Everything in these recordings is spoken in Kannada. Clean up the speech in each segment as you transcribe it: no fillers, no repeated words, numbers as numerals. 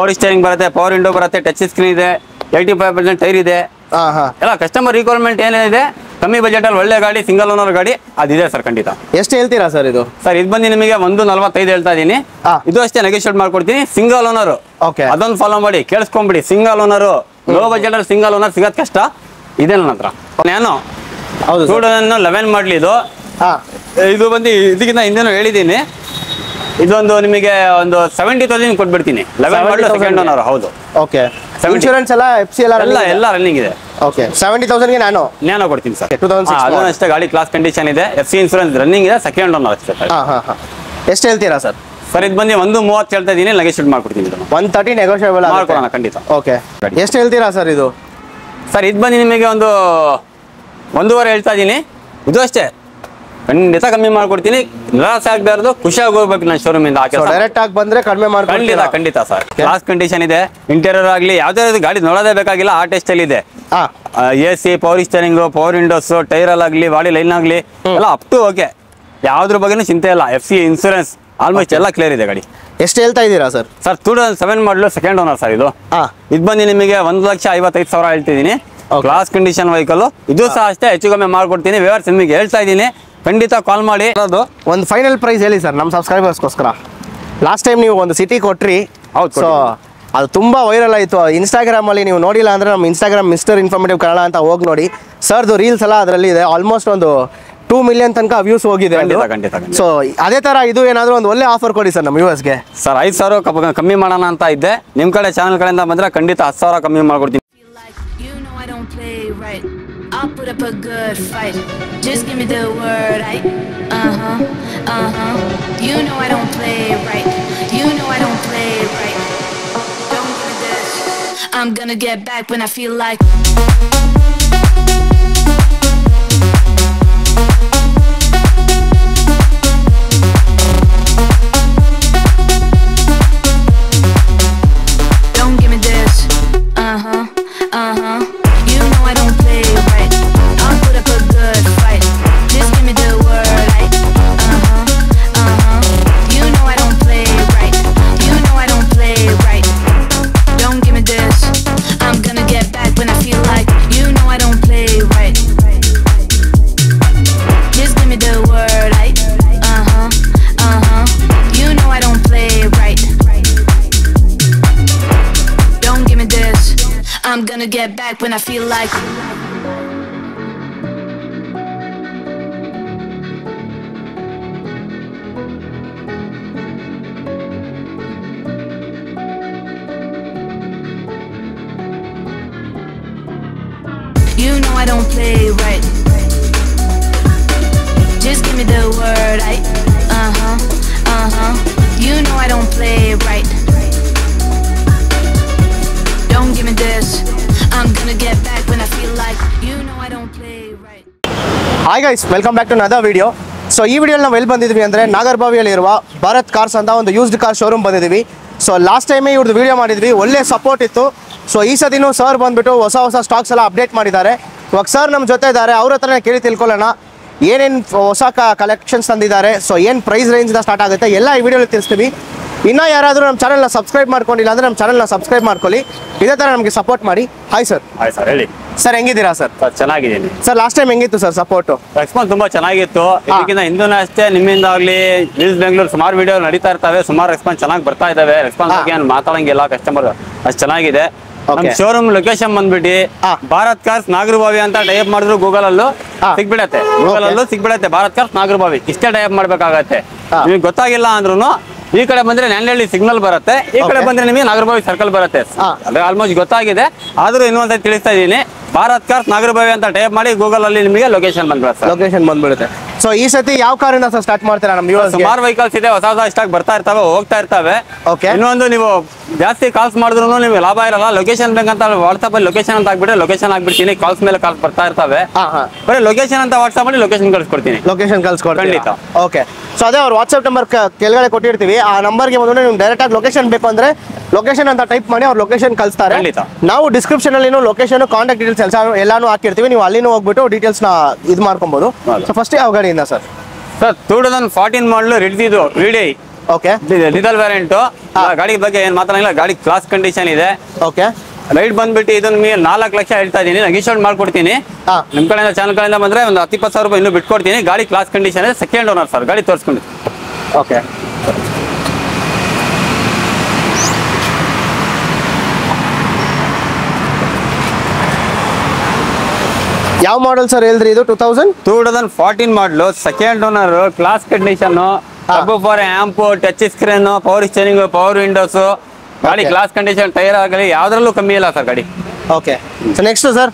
ಪವರ್ ಸ್ಟೇರಿಂಗ್ ಬರುತ್ತೆ, ಪವರ್ ವಿಂಡೋ ಬರುತ್ತೆ, ಟಚ್ ಸ್ಕ್ರೀನ್ ಇದೆ, 85% ಟೈರ್ ಇದೆ. ಎಲ್ಲ ಕಸ್ಟಮರ್ ರಿಕ್ವೈರ್ಮೆಂಟ್ ಏನಿದೆ, ಕಮ್ಮಿ ಬಜೆಟ್ ಅಲ್ಲಿ ಒಳ್ಳೆ ಗಾಡಿ, ಸಿಂಗಲ್ ಓನರ್ ಗಾಡಿ ಅದಿದೆ ಸರ್. ಖಂಡಿತ. ಎಷ್ಟು ಹೇಳ್ತೀರಾ ಸರ್ ಇದು? ಸರ್ ಇದು ಬಂದು ನಿಮಗೆ 145 ಹೇಳ್ತಾ ಇದೀನಿ. ಇದು ಅಷ್ಟೇ ನೆಗೋಷಿಯೇಟ್ ಮಾಡ್ಕೊಡ್ತೀನಿ. ಸಿಂಗಲ್ ಓನರ್, ಅದೊಂದು ಫಾಲೋ ಮಾಡಿ, ಕೇಳಿಸ್ಕೊಂಬಿಡಿ. ಸಿಂಗಲ್ ಓನರ್, ಲೋ ಬಜೆಟ್ ಅಲ್ಲಿ ಸಿಂಗಲ್ ಓನರ್ ಸಿಗೋದ್ ಕಷ್ಟ. ಇದೆ ನನ್ನ ಹತ್ರ. ನ್ಯಾನೋ 2011 ಮಾಡಲಿ ಇದು. ಇದು ಬಂದು ಇದಕ್ಕಿಂತ ಹಿಂದೆನೂ ಹೇಳಿದ್ದೀನಿ. ಇದೊಂದು ನಿಮಗೆ ಒಂದು 70,000 ಕೊಟ್ಬಿಡ್ತೀನಿ. 11 ಮಾಡಲು ಸೆಕೆಂಡ್ ಓನರ್. ಹೌದು. ಓಕೆ. ಇನ್ಶೂರೆನ್ಸ್ ಎಲ್ಲ FC ಎಲ್ಲ ರನ್ನಿಂಗ್ ಇದೆ. ಓಕೆ. 70,000 ಗೆ ನ್ಯಾನೋ ಕೊಡ್ತೀನಿ ಸರ್. 2006 ಅದನ್ನು ಅಷ್ಟೇ. ಗಾಡಿ ಕ್ಲಾಸ್ ಕಂಡೀಷನ್ ಇದೆ, FC ಇನ್ಶೂರೆನ್ಸ್ ರನ್ನಿಂಗ್ ಇದೆ, ಸೆಕೆಂಡ್ ಓನರ್ ಅಷ್ಟೇ. ಎಷ್ಟು ಹೇಳ್ತೀರಾ ಸರ್? ಸರ್ ಇದು ಬಂದು 130 ಹೇಳ್ತಾ ಇದ್ದೀನಿ. ನೆಗೋಷಿಯೇಟ್ ಮಾಡ್ಕೊಡ್ತೀನಿ. 130 ನೆಗೋಷಿಯೇಬಲ್ ಮಾಡ್ಕೊಡೋಣ ಖಂಡಿತ. ಓಕೆ. ಎಷ್ಟು ಹೇಳ್ತೀರಾ ಸರ್ ಇದು? ಸರ್ ಇದು ಬಂದು ನಿಮಗೆ ಒಂದು 1.5 ಹೇಳ್ತಾ ಇದ್ದೀನಿ. ಇದು ಅಷ್ಟೇ ಖಂಡಿತ ಕಮ್ಮಿ ಮಾಡ್ಕೊಡ್ತೀನಿ. ನಿರಾಸೆ ಆಗಬಾರ್ದು, ಖುಷಿಯಾಗಿ ಹೋಗ್ಬೇಕು ನನ್ನ ಶೋರೂಮ್ ಇಂದ. ಡೈರೆಕ್ಟ್ ಆಗಿ ಬಂದ್ರೆ ಕಡಿಮೆ ಮಾಡ್ಕೊಡ್ತೀನಿ. ಖಂಡಿತ ಸರ್. ಕ್ಲಾಸ್ ಕಂಡೀಷನ್ ಇದೆ. ಇಂಟೀರಿಯರ್ ಆಗಲಿ ಯಾವುದೇ ಗಾಡಿ ನೋಡೋದೇ ಬೇಕಾಗಿಲ್ಲ. ಆ ಟೆಸ್ಟ್ ಅಲ್ಲಿ ಇದೆ. AC, power steering, power Windows, tyre ಆಗಲಿ, ಬಾಡಿ ಲೈನ್ ಆಗಲಿ ಎಲ್ಲ ಅಪ್ ಟು ಓಕೆ. ಯಾವ್ದ್ರ ಬಗ್ಗೆನೂ ಚಿಂತೆ ಇಲ್ಲ. FC ಇನ್ಸೂರೆನ್ಸ್ ಆಲ್ಮೋಸ್ಟ್ ಎಲ್ಲ ಕ್ಲಿಯರ್ ಇದೆ ಗಾಡಿ. ಎಷ್ಟು ಹೇಳ್ತಾ ಇದ್ದೀರಾ ಸರ್? ಸರ್ 2007 ಮಾಡಲು ಸೆಕೆಂಡ್ ಓನರ್ ಸರ್. ಇದು ಬಂದು ನಿಮಗೆ 1,55,000 ಹೇಳ್ತಿದ್ದೀನಿ. Class condition vehicle. ಇದು ಸಹ ಅಷ್ಟೇ ಹೆಚ್ಚು ಕಮ್ಮಿ ಮಾಡ್ಕೊಡ್ತೀನಿ. ವ್ಯವಹಾರ ನಿಮಗೆ ಹೇಳ್ತಾ ಇದ್ದೀನಿ. ಖಂಡಿತ ಕಾಲ್ ಮಾಡಿ. ಒಂದು ಫೈನಲ್ ಪ್ರೈಸ್ ಹೇಳಿ ಸರ್ ನಮ್ಮ ಸಬ್ಸ್ಕ್ರೈಬರ್ಸ್ಗೋಸ್ಕರ. ಲಾಸ್ಟ್ ಟೈಮ್ ನೀವು ಒಂದು ಸಿಟಿ ಕೊಟ್ರಿ. ಹೌದು. ಸೊ ಅದು ತುಂಬ ವೈರಲ್ ಆಯಿತು. ಇನ್ಸ್ಟಾಗ್ರಾಮಲ್ಲಿ ನೀವು ನೋಡಿಲ್ಲ ಅಂದರೆ ನಮ್ಮ ಇನ್ಸ್ಟಾಗ್ರಾಮ್ ಮಿಸ್ಟರ್ ಇನ್ಫಾರ್ಮೇಟಿವ್ ಕನ್ನಡ ಅಂತ ಹೋಗಿ ನೋಡಿ. ಸರ್ದು ರೀಲ್ಸ್ ಎಲ್ಲ ಅದರಲ್ಲಿ ಇದೆ. ಆಲ್ಮೋಸ್ಟ್ ಒಂದು 2 ಮಿಲಿಯನ್ ತನಕ ವ್ಯೂಸ್ ಹೋಗಿದೆ. ಸೊ ಅದೇ ಥರ ಇದು ಏನಾದರೂ ಒಂದು ಒಳ್ಳೆ ಆಫರ್ ಕೊಡಿ ಸರ್ ನಮ್ಮ ವ್ಯೂವರ್ಸ್ಗೆ. ಸರ್ 5,000 ಕಮ್ಮಿ ಮಾಡೋಣ ಅಂತ ಇದ್ದೆ. ನಿಮ್ಮ ಕಡೆ ಚಾನಲ್ ಕಡೆಯಿಂದ ಬಂದರೆ ಖಂಡಿತ 10,000 ಕಮ್ಮಿ ಮಾಡ್ಕೊಡ್ತೀನಿ. I'll put up a good fight. Just give me the word, You know I don't play right. You know I don't play right. Don't give me this. I'm gonna get back when I feel like. Don't give me this. You know I don't play right. I'll put up a good fight. Just give me the word, You know I don't play right. You know I don't play right. Don't give me this. I'm gonna get back when I feel like. You know I don't play right. Just give me the word, You know I don't play right. Don't give me this. I'm gonna get back when I feel like. You know I don't play right. Just give me the word, You know I don't play right. Don't give me this. I'm gonna get back when I feel like. You know I don't play right. Hi guys, welcome back to another video. So ಈ ವಿಡಿಯೋಲಿ ನಾವು ಎಲ್ಲಿ ಬಂದಿದ್ವಿ ಅಂದರೆ ನಾಗರಬಾವಿಯಲ್ಲಿರುವ ಭಾರತ್ ಕಾರ್ಸ್ ಅಂತ ಒಂದು ಯೂಸ್ಡ್ ಕಾರ್ ಶೋರೂಮ್ ಬಂದಿದ್ದೀವಿ. ಸೊ ಲಾಸ್ಟ್ ಟೈಮೇ ಇವ್ರದ್ದು ವಿಡಿಯೋ ಮಾಡಿದ್ವಿ, ಒಳ್ಳೆ ಸಪೋರ್ಟ್ ಇತ್ತು. ಸೊ ಈ ಸತಿನೂ ಸರ್ ಬಂದುಬಿಟ್ಟು ಹೊಸ ಸ್ಟಾಕ್ಸ್ ಎಲ್ಲ ಅಪ್ಡೇಟ್ ಮಾಡಿದ್ದಾರೆ. ಇವಾಗ ಸರ್ ನಮ್ಮ ಜೊತೆ ಇದ್ದಾರೆ, ಅವ್ರ ಹತ್ರನೇ ಕೇಳಿ ತಿಳ್ಕೊಳ್ಳೋಣ ಏನೇನು ಹೊಸ ಕಲೆಕ್ಷನ್ಸ್ ತಂದಿದ್ದಾರೆ. ಸೊ ಏನು ಪ್ರೈಸ್ ರೇಂಜಿಂದ ಸ್ಟಾರ್ಟ್ ಆಗುತ್ತೆ ಎಲ್ಲ ಈ ವಿಡಿಯೋಲಿ ತಿಳಿಸ್ತೀವಿ. ಇನ್ನೂ ಯಾರಾದರೂ ನಮ್ಮ ಚಾನಲ್ನ ಸಬ್ಸ್ಕ್ರೈಬ್ ಮಾಡ್ಕೊಂಡಿಲ್ಲ ಅಂದರೆ ನಮ್ಮ ಚಾನಲ್ನ ಸಬ್ಸ್ಕ್ರೈಬ್ ಮಾಡ್ಕೊಳ್ಳಿ. ಇದೇ ಥರ ನಮಗೆ ಸಪೋರ್ಟ್ ಮಾಡಿ. Hi sir. ಹಾಯ್ ಸರ್, ಹೇಳಿ ಸರ್. ಹೆಂಗಿದ್ದೀರಾ ಸರ್? ಚೆನ್ನಾಗಿದ್ದೀನಿ ಸರ್. ಲಾಸ್ಟ್ ಟೈಮ್ ಹೆಂಗಿತ್ತು ಸರ್ ಸಪೋರ್ಟು? ರೆಸ್ಪಾನ್ಸ್ ತುಂಬ ಚೆನ್ನಾಗಿತ್ತು. ಇದಕ್ಕಿಂತ ಹಿಂದೂ ಅಷ್ಟೇ ನಿಮ್ಮಿಂದ ಆಗಲಿ ನ್ಯೂಸ್ ಬೆಂಗಳೂರು ಸುಮಾರು ವಿಡಿಯೋ ನಡೀತಾ ಇರ್ತವೆ. ಸುಮಾರು ರೆಸ್ಪಾನ್ಸ್ ಚೆನ್ನಾಗಿ ಬರ್ತಾ ಇದ್ದಾವೆ. ರೆಸ್ಪಾನ್ಸ್ ಬಗ್ಗೆ ಏನು ಮಾತಾಡಂಗಿಲ್ಲ. ಕಸ್ಟಮರ್ ಅಷ್ಟು ಚೆನ್ನಾಗಿದೆ. ನಮ್ಮ ಶೋರೂಮ್ ಲೊಕೇಶನ್ ಬಂದ್ಬಿಟ್ಟು ಭಾರತ್ ಕಾರ್ಸ್ ನಾಗರಬಾವಿ ಅಂತ ಟೈಪ್ ಮಾಡಿದ್ರು ಗೂಗಲ್ ಅಲ್ಲೂ ಸಿಗ್ಬಿಡತ್ತೆ. ಭಾರತ್ ಕಾರ್ಸ್ ನಾಗರಬಾವಿ ಇಷ್ಟೇ ಟೈಪ್ ಮಾಡ್ಬೇಕಾಗತ್ತೆ. ನಿಮಗೆ ಗೊತ್ತಾಗಿಲ್ಲ ಅಂದ್ರೂ ಈ ಕಡೆ ಬಂದ್ರೆ ನೆನ್ನೆಳ್ಳಿ ಸಿಗ್ನಲ್ ಬರುತ್ತೆ, ಈ ಕಡೆ ಬಂದ್ರೆ ನಿಮಗೆ ನಾಗರಬಾವಿ ಸರ್ಕಲ್ ಬರುತ್ತೆ. ಅದು ಆಲ್ಮೋಸ್ಟ್ ಗೊತ್ತಾಗಿದೆ, ಆದ್ರೂ ಇನ್ನೊಂದ್ಸತಿ ತಿಳಿಸ್ತಾ ಇದ್ದೀನಿ. ಭಾರತ್ ಕಾರ್ಸ್ ನಾಗರಬಾವಿ ಅಂತ ಟೈಪ್ ಮಾಡಿ ಗೂಗಲ್ ಅಲ್ಲಿ ನಿಮಗೆ ಲೊಕೇಶನ್ ಬಂದ್ಬಿಡುತ್ತೆ. ಸೊ ಈ ಸತಿ ಯಾವ ಕಾರಿಂದ ಸ್ಟಾರ್ಟ್ ಮಾಡ್ತೀರಾ? ನಮ್ಮ ಸುಮಾರು ವೆಹಿಕಲ್ಸ್ ಇದೆ, ಹೊಸ ಸ್ಟಾಕ್ ಬರ್ತಾ ಇರ್ತವೆ, ಹೋಗ್ತಾ ಇರ್ತವೆ. ಇನ್ನೊಂದು ನೀವು ಜಾಸ್ತಿ ಕಾಲ್ಸ್ ಮಾಡಿದ್ರು ನಿಮ್ಗೆ ಲಾಭ ಇರಲ್ಲ. ಲೊಕೇಶನ್ ಬೇಕಂತ ವಾಟ್ಸ್ಆಪ್ ಅಲ್ಲಿ ಲೊಕೇಶನ್ ಅಂತ ಹಾಕ್ಬಿಟ್ರೆ ಲೊಕೇಶನ್ ಹಾಕ್ಬಿಡ್ತೀನಿ. ಕಾಲ್ಸ್ ಮೇಲೆ ಕಾಲ್ಸ್ ಬರ್ತಾ ಇರ್ತವೆ. ಬರೀ ಲೊಕೇಶನ್ ಅಂತ ವಾಟ್ಸ್ಆಪ್ ಅಲ್ಲಿ ಲೊಕೇಶನ್ ಕಳ್ಸ್ಕೊಡ್ತೀನಿ. ಖಂಡಿತ. ಓಕೆ. ಸೊ ಅದೇ ಅವ್ರ ವಾಟ್ಸ್ಆಪ್ ನಂಬರ್ ಕೆಳಗಡೆ ಕೊಟ್ಟಿರ್ತೀವಿ. ಆ ನಂಬರ್ಗೆ ಬಂದ್ರೆ ನೀವು ಡೈರೆಕ್ಟ್ ಆಗಿ ಲೊಕೇಶನ್ ಬೇಕು ಅಂದ್ರೆ ಲೊಕೇಶನ್ ಅಂತ ಟೈಪ್ ಮಾಡಿ ಅವ್ರ ಲೊಕೇಶನ್ ಕಳಿಸ್ತಾರೆ. ನಾವು ಡಿಸ್ಕ್ರಿಪ್ಷನ್ ಅಲ್ಲಿ ಲೊಕೇಶನ್, ಕಾಂಟ್ಯಾಕ್ಟ್ ಡೀಟೇಲ್ಸ್ ಎಲ್ಲಾನು ಹಾಕಿರ್ತೀವಿ. ನೀವು ಅಲ್ಲಿನೂ ಹೋಗ್ಬಿಟ್ಟು ಡೀಟೇಲ್ಸ್ ನ ಇದು ಮಾಡ್ಕೊಬಹುದು. ಸೊ ಫಸ್ಟ್ ಯಾವ ಗಾಡಿಯಿಂದ ಸರ್? ಸರ್ 2014 ಮಾಡಲು ರೆಡ್ಡಿದು ವಿಡಿ ಓಕೆ ಡೀಸೆಲ್ ವೇರಿಯಂಟ್ ಗಾಡಿ ಬಗ್ಗೆ ಏನ್ ಮಾತಾಡಂಗಿಲ್ಲ, ಗಾಡಿ ಕ್ಲಾಸ್ ಕಂಡೀಷನ್ ಇದೆ. ಓಕೆ ರೈಟ್ ಬಂದ್ಬಿಟ್ಟು ಇದನ್ನ 4 ಲಕ್ಷ ಹೇಳ್ತಾ ಇದೀನಿ, ನೆಗೋಷಿಯೇಟ್ ಮಾಡ್ಕೊಡ್ತೀನಿ. ನಿಮ್ ಕಡೆಯಿಂದ ಚಾನಲ್ ಕಡೆಯಿಂದ ಬಂದ್ರೆ ಒಂದು 10-20 ರೂಪಾಯಿ ಇನ್ನೂ ಬಿಟ್ಕೊಡ್ತೀನಿ. ಗಾಡಿ ಕ್ಲಾಸ್ ಕಂಡೀಷನ್ ಇದೆ, ಸೆಕೆಂಡ್ ಓನರ್ ಸರ್, ಗಾಡಿ ತೋರಿಸ್ಕೊಂಡು. ಓಕೆ ಯಾವ ಮಾಡಲ್ ಸರ್ ಹೇಳಿದ್ರಿ ಇದು? 2014 ಮಾಡಲು, second owner, class condition, for amp, touch screen, power steering, power Windows, ಗಾಡಿ ಕ್ಲಾಸ್ ಕಂಡೀಷನ್, ಟೈರ್ ಆಗಲಿ ಯಾವ್ದ್ರಲ್ಲೂ ಕಮ್ಮಿ ಇಲ್ಲ ಸರ್ ಗಾಡಿ. ಓಕೆ ನೆಕ್ಸ್ಟ್ ಸರ್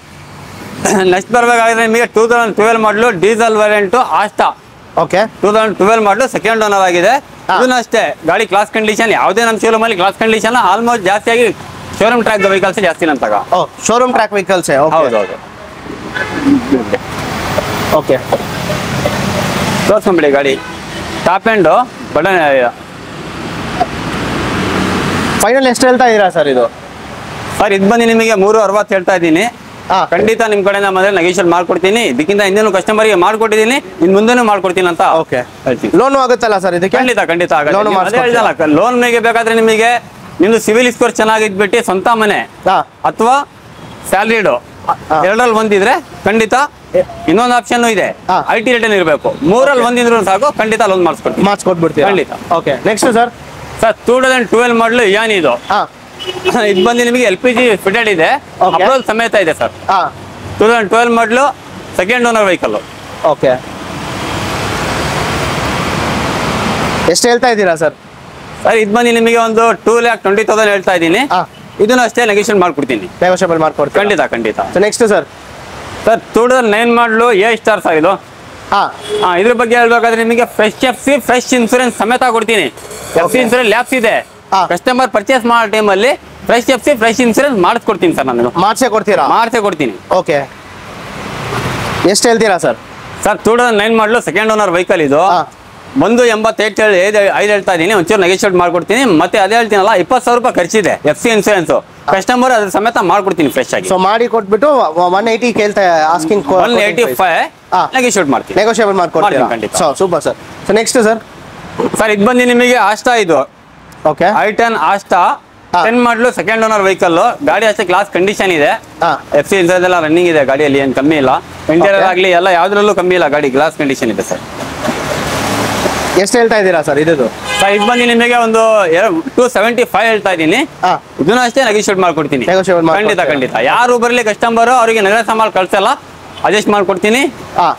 ನೆಕ್ಸ್ಟ್ ಬರ್ಬೇಕಾದ್ರೆ ನಿಮಗೆ 2012 ಮಾಡಲು ಡೀಸೆಲ್ ವೇರಿಯಂಟ್ ಆಸ್ಟಾ. ಓಕೆ 2012 ಮಾಡಲು ಸೆಕೆಂಡ್ ಓನರ್ ಆಗಿದೆ. ಇದನ್ನ ಅಷ್ಟೇ ಗಾಡಿ ಕ್ಲಾಸ್ ಕಂಡೀಷನ್, ಯಾವುದೇ ನಮ್ಮ ಶೋರೂಮ್ ಅಲ್ಲಿ ಕ್ಲಾಸ್ ಕಂಡೀಷನ್ ಆಲ್ಮೋಸ್ಟ್ ಜಾಸ್ತಿ ಆಗಿ ಶೋರೂಮ್ ಟ್ರ್ಯಾಕ್ ವೆಹಿಕಲ್ಸ್ ಜಾಸ್ತಿ ನಂತಾಗ. Showroom track vehicles. ಹೌದೌದು. ಓಕೆ ತೋರಿಸ್ಕೊಂಬಿಡಿ ಗಾಡಿ. Top end button. ಫೈನಲ್ ಎಷ್ಟು ಹೇಳ್ತಾ ಇದ್ದೀರಾ ಸರ್ ಇದು? ಸರ್ ಇದು ಬಂದು ನಿಮಗೆ 360 ಹೇಳ್ತಾ ಇದ್ದೀನಿ. ಖಂಡಿತ ನಿಮ್ ಕಡೆಯಿಂದ ಬಂದ್ರೆ ನೆಗೋಷಿಯೇಟ್ ಮಾಡ್ಕೊಡ್ತೀನಿ. ಇದಕ್ಕಿಂತ ಹಿಂದೇನು ಕಸ್ಟಮರ್ಗೆ ಮಾಡ್ಕೊಟ್ಟಿದ್ದೀನಿ, ಇನ್ ಮುಂದೆನೂ ಮಾಡ್ಕೊಡ್ತೀನಿ ಅಂತ ಓಕೆ ಹೇಳ್ತೀನಿ. ಲೋನ್ ಆಗುತ್ತಲ್ಲ ಸರ್ ಇದಕ್ಕೆ? ಖಂಡಿತ ಆಗುತ್ತೆ. ಲೋನ್ ಬೇಕಾದ್ರೆ ನಿಮಗೆ ನಿಮ್ದು ಸಿವಿಲ್ ಸ್ಕೋರ್ ಚೆನ್ನಾಗಿದ್ಬಿಟ್ಟು ಸ್ವಂತ ಮನೆ ಅಥವಾ ಸ್ಯಾಲರಿಡ್ ಎರಡರಲ್ಲಿ ಒಂದಿದ್ರೆ ಖಂಡಿತ. ಇನ್ನೊಂದು ಆಪ್ಷನ್ ಇದೆ, IT ರಿಟರ್ನ್ ಇರಬೇಕು. 3ರಲ್ಲಿ ಒಂದಿದ್ರು ಸಾಕು, ಖಂಡಿತ ಲೋನ್ ಮಾಡಿಸ್ಕೊಡ್ಬಿಡ್ತೀವಿ ಖಂಡಿತ. ಓಕೆ ನೆಕ್ಸ್ಟ್ ಸರ್ 2012 ಮಾಡಲು ಯಾನ್ ಇದು. ಇದು ಬಂದು ನಿಮಗೆ LPG ಫಿಟೆಡ್ ಇದೆ, ಅಪ್ರೂವಲ್ ಸಮೇತ ಇದೆ ಸರ್. 2012 ಮಾಡಲು ಸೆಕೆಂಡ್ ಓನರ್ ವೆಹಿಕಲ್. ಓಕೆ ಎಷ್ಟು ಹೇಳ್ತಾ ಇದ್ದೀರಾ ಸರ್? ಸರ್ ಇದು ಬಂದು ನಿಮಗೆ ಒಂದು 2,20,000 ಹೇಳ್ತಾ ಇದ್ದೀನಿ. ಇದನ್ನು ಅಷ್ಟೇ ನೆಗೋಷಿಯೇಟ್ ಮಾಡ್ಕೊಡ್ತೀನಿ, ನೆಗೋಷಿಯೇಬಲ್ ಮಾಡ್ಕೊಡ್ತೀನಿ. ಖಂಡಿತ. ನೆಕ್ಸ್ಟ್ ಸರ್ 2009 ಮಾಡಲು A ಸ್ಟಾರ್ ಸರ್ ಇದು. ಇದ್ರ ಬಗ್ಗೆ ಹೇಳ್ಬೇಕಾದ್ರೆ ನಿಮಗೆ ಫ್ರೆಶ್ FC ಫ್ರೆಶ್ ಇನ್ಸೂರೆನ್ಸ್ ಸಮೇತ ಕೊಡ್ತೀನಿ. FC ಇನ್ಸೂರೆನ್ಸ್ ಲ್ಯಾಪ್ಸ್ ಇದೆ, ಕಸ್ಟಮರ್ ಪರ್ಚೇಸ್ ಮಾಡೋ ಟೈಮಲ್ಲಿ ಫ್ರೆಶ್ FC ಫ್ರೆಶ್ ಇನ್ಸೂರೆನ್ಸ್ ಮಾಡಿಸ್ಕೊಡ್ತೀನಿ ಸರ್. ನಾನು ಮಾಡಿಸೇ ಕೊಡ್ತೀನಿ. ಓಕೆ ಎಷ್ಟು ಹೇಳ್ತೀರಾ ಸರ್? 2009 ಮಾಡಲು ಸೆಕೆಂಡ್ ಓನರ್ ವೆಹಿಕಲ್ ಇದು. ಒಂದು 85 ಹೇಳ್ತಾ ಇದ್ದೀನಿ, ಒಂಚೂರು ನೆಗೋಷಿಯೇಟ್ ಮಾಡ್ಕೊಡ್ತೀನಿ. ಮತ್ತೆ ಅದೇ ಹೇಳ್ತೀನಲ್ಲ, 20,000 ರೂಪಾಯಿ ಖರ್ಚಿದೆ FC ಇನ್ಸೂರೆನ್ಸ್. ಕಸ್ಟಮರ್ ಅದ್ರ ಸಮೇತ ಮಾಡ್ಕೊಡ್ತೀನಿ ಫ್ರೆಶ್ ಆಗಿ. ಸೊ ಮಾಡಿ ಕೊಟ್ಬಿಟ್ಟು 180 ಕೇಳ್ತಾ ಆಸ್ಕಿಂಗ್ 185 ನೆಗೋಷಿಯೇಟ್ ಮಾಡ್ತೀನಿ, ನೆಗೋಷಿಯೇಬಲ್ ಮಾಡ್ಕೊಡ್ತೀನಿ ಖಂಡಿತ. Super sir. So next sir ಇದು ಬಂದು ನಿಮಗೆ ಆಸ್ಟಾ ಇದು. ಓಕೆ i10 ಆಸ್ಟಾ 10 ಮಾಡಲು ಸೆಕೆಂಡ್ ಓನರ್ ವೆಹಿಕಲ್. ಗಾಡಿ ಅಷ್ಟೇ ಕ್ಲಾಸ್ ಕಂಡೀಷನ್ ಇದೆ. FC ಇನ್ಸೂರೆನ್ಸ್ ಎಲ್ಲ ರನ್ನಿಂಗ್ ಇದೆ ಗಾಡಿಯಲ್ಲಿ, ಏನು ಕಮ್ಮಿ ಇಲ್ಲ. ಇಂಟೀರಿಯರ್ ಆಗಲಿ ಎಲ್ಲ ಯಾವ್ದ್ರಲ್ಲೂ ಕಮ್ಮಿ ಇಲ್ಲ, ಗಾಡಿ ಗ್ಲಾಸ್ ಕಂಡೀಷನ್ ಇದೆ ಸರ್. ಎಷ್ಟು ಹೇಳ್ತಾ ಇದ್ದೀರಾ ಸರ್ ಇದು? ಸರ್ ಇದು ಬಂದು ನಿಮಗೆ ಒಂದು 275 ಹೇಳ್ತಾ ಇದ್ದೀನಿ. ಇದನ್ನು ಅಷ್ಟೇ ನೆಗೋಷಿಯೇಟ್ ಮಾಡ್ಕೊಡ್ತೀನಿ ಖಂಡಿತ. ಯಾರು ಬರಲಿ ಕಸ್ಟಮರ್ ಅವರಿಗೆ ನಗರ ಸಾಮಾನು ಕಳ್ಸಲ್ಲ, ಅಡ್ಜಸ್ಟ್ ಮಾಡ್ಕೊಡ್ತೀನಿ,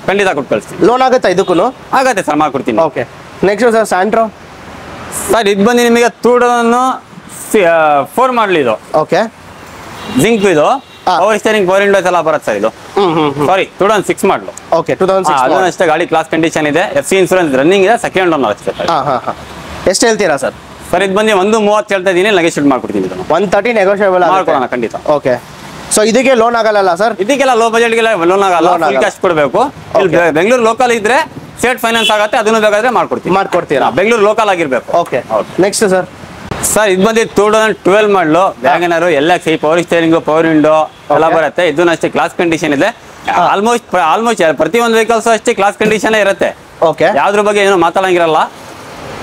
ಖಂಡಿತ ಕೊಟ್ಟು ಕಳಿಸ್ತೀನಿ. ಲೋನ್ ಆಗುತ್ತಾ ಇದಕ್ಕೂ? ಆಗತ್ತೆ ಸರ್, ಮಾಡ್ಕೊಡ್ತೀನಿ. Okay next sir Santro. Sir ಇದು ಬಂದು ನಿಮಗೆ 2004 ಮಾಡಲಿ ಇದು. ಓಕೆ ಜಿಂಕ್ ಇದು, ಪವರ್ ಸ್ಟೀರಿಂಗ್, ಪವರ್ ವಿಂಡೋಸ್ ಎಲ್ಲ ಬರುತ್ತೆ ಸರ್ ಇದು. ಸಾರಿ 2006 ಮಾಡಲು. ಓಕೆ 2006 ಅದನ್ನ ಅಷ್ಟೇ ಗಾಡಿ ಕ್ಲಾಸ್ ಕಂಡೀಷನ್ ಇದೆ. FC ಇನ್ಸೂರೆನ್ಸ್ ರನ್ನಿಂಗ್ ಇದೆ, ಸೆಕೆಂಡ್ ಓನರ್ ಅಷ್ಟೇ. ಎಷ್ಟು ಹೇಳ್ತೀರಾ ಸರ್? ಸರ್ ಇದು ಬಂದು 130 ಹೇಳ್ತಾ ಇದ್ದೀನಿ, ನೆಗೋಷಿಯೇಟ್ ಮಾಡ್ಕೊಡ್ತೀನಿ. 130 ನೆಗೋಷಿಯೇಬಲ್ ಮಾಡ್ಕೊಡೋಣ ಖಂಡಿತ. ಓಕೆ ಸೊ ಇದಕ್ಕೆ ಲೋನ್ ಆಗಲ್ಲ ಸರ್? ಇದಕ್ಕೆಲ್ಲ ಲೋ ಬಜೆಟ್ಗೆಲ್ಲ ಲೋನ್ ಆಗಲ್ಲ, ಕ್ಯಾಶ್ ಕೊಡಬೇಕು. ಇಲ್ಲಿ ಬೆಂಗಳೂರು ಲೋಕಲ್ ಇದ್ರೆ ಸ್ಟೇಟ್ ಫೈನಾನ್ಸ್ ಆಗುತ್ತೆ, ಅದನ್ನು ಬೇಕಾದ್ರೆ ಮಾಡ್ಕೊಡ್ತೀರಾ. ಬೆಂಗಳೂರು ಲೋಕಲ್ ಆಗಿರ್ಬೇಕು. ಓಕೆ ನೆಕ್ಸ್ಟ್ ಸರ್ ಇದು ಬಂದು 2012 ಮಾಡಲು WagonR, LXi, power steering, power window ಎಲ್ಲ ಬರುತ್ತೆ. ಇದನ್ನು ಅಷ್ಟೇ ಕ್ಲಾಸ್ ಕಂಡೀಷನ್ ಇದೆ. ಆಲ್ಮೋಸ್ಟ್ ಪ್ರತಿಯೊಂದು ವೆಹಿಕಲ್ಸ್ ಅಷ್ಟೇ ಕ್ಲಾಸ್ ಕಂಡೀಷನ್ ಇರುತ್ತೆ. ಓಕೆ ಯಾವ್ದ್ರ ಬಗ್ಗೆ ಏನೋ ಮಾತಾಡಂಗಿರಲ್ಲ.